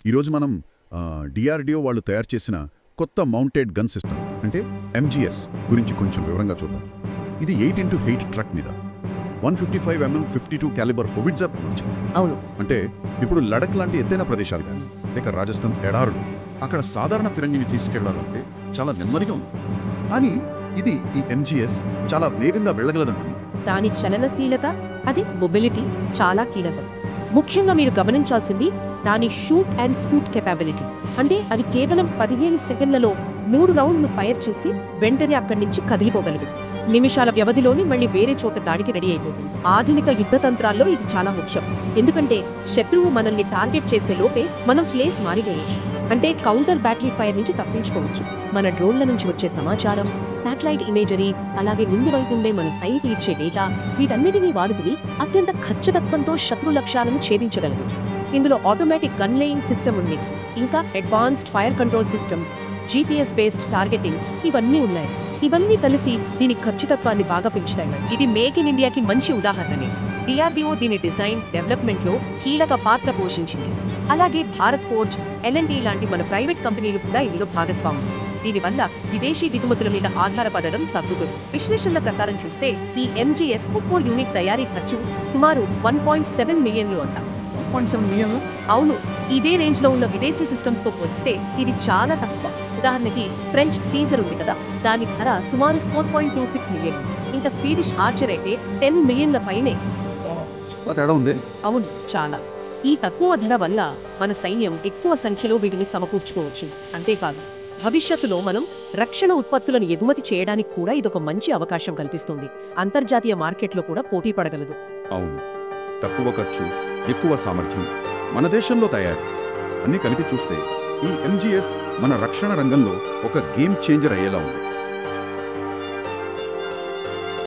ఈరోజు మనం డిఆర్డిఓ వాళ్ళు తయారు చేసిన కొత్త మౌంటెడ్ గన్ సిస్టమ్ అంటే ఎంజీఎస్ గురించి కొంచెం వివరంగా చూద్దాం. ఇది 8x8 ట్రక్ మీద 155mm 52 క్యాలిబర్ హోవిట్జర్ అమర్చారు. అవును, అంటే ఇప్పుడు లడక్ లాంటి ఎత్తైన ప్రదేశాలు కానీ లేక రాజస్థాన్ ఎడారులు అక్కడ సాధారణ ఫిరంగిని తీసుకెళ్లాలంటే చాలా నెమ్మదిగా ఉంది. కానీ ఇది ఈ ఎంజీఎస్ చాలా వేగంగా వెళ్ళగలదంటుంది. దాని చలనశీలత, అది మొబిలిటీ చాలా కీలకం. ముఖ్యంగా మీరు గమనించాల్సింది దాని షూట్ అండ్ స్కూట్ కెపాబిలిటీ. అంటే అది కేవలం 15 సెకండ్లలో 3 రౌండ్లు ఫైర్ చేసి వెంటనే అక్కడి నుంచి కదిలిపోగలదు. నిమిషాల వ్యవధిలోని మళ్ళీ వేరే చోట దాడికి రెడీ అయిపోతుంది. ఆధునిక యుద్ధ తంత్రాల్లో ఇది చాలా ముఖ్యం. ఎందుకంటే శత్రువు మనల్ని టార్గెట్ చేసే లోపే మనం ప్లేస్ మారివేయచ్చు. అంటే కౌంటర్ బ్యాటరీ ఫైర్ నుంచి తప్పించుకోవచ్చు. మన డ్రోన్ల నుంచి వచ్చే సమాచారం, శాటిలైట్ ఇమేజరీ, అలాగే ముందు వైపుండే మన సైట్ ఇచ్చే డేటా, వీటన్నిటినీ వాడుకుని అత్యంత ఖచ్చితత్వంతో శత్రు లక్ష్యాలను ఛేదించగలదు. ఇందులో ఆటోమేటిక్ గన్ లేయింగ్ సిస్టమ్ ఉంది. ఇంకా advanced fire control systems, GPS based targeting ఇవన్నీ ఉన్నాయి. ఇవన్నీ కలిసి దీని ఖచ్చితత్వాన్ని బాగా పెంచుతాయి. ఇది మేక్ ఇన్ ఇండియాకి మంచి ఉదాహరణనే. డిఆర్డిఓ దీని డిజైన్, డెవలప్మెంట్ లో కీలక పాత్ర పోషించింది. అలాగే భారత్ ఫోర్జ్, ఎల్ఎన్టీ లాంటి మన ప్రైవేట్ కంపెనీలు కూడా ఇందులో భాగస్వాములు. దీనివల్ల విదేశీ దిగుమతుల మీద ఆధారపడడం తగ్గుతుంది. విశ్లేషణల ప్రకారం చూస్తే ఈ ఎంజీఎస్ ఒక్కో యూనిట్ తయారీ ఖర్చు సుమారు 1.7 మిలియన్లు అంట. 1.7 మిలియన్లు? అవును, ఇదే రేంజ్ లో ఉన్న విదేశీ సిస్టమ్స్ తో పోలిస్తే ఇది చాలా తక్కువ. ఉదాహరణకి ఫ్రెంచ్ సీజర్ ఉంది కదా, దాని ధర సుమారు 4.26 మిలియన్. ఇంకా స్వీడిష్ ఆర్చర్ అయితే 10 మిలియన్ల పైనే. తేడా ఉంది. అవును, చాలా. ఈ తక్కువ ధర వల్ల మన సైన్యం ఎక్కువ సంఖ్యలో వీటిని సమకూర్చుకోవచ్చు. అంతేకాదు భవిష్యత్తులో మనం రక్షణ ఉత్పత్తులను ఎగుమతి చేయడానికి కూడా ఇదొక మంచి అవకాశం కల్పిస్తుంది. అంతర్జాతీయ మార్కెట్లో కూడా పోటీ పడగలదు. అవును, తక్కువ ఖర్చు, ఎక్కువ సామర్థ్యం, మన దేశంలో తయారు అన్ని కలిపి చూస్తే ఈ ఎంజీఎస్ మన రక్షణ రంగంలో ఒక గేమ్ చేంజర్ అయ్యేలా ఉంది.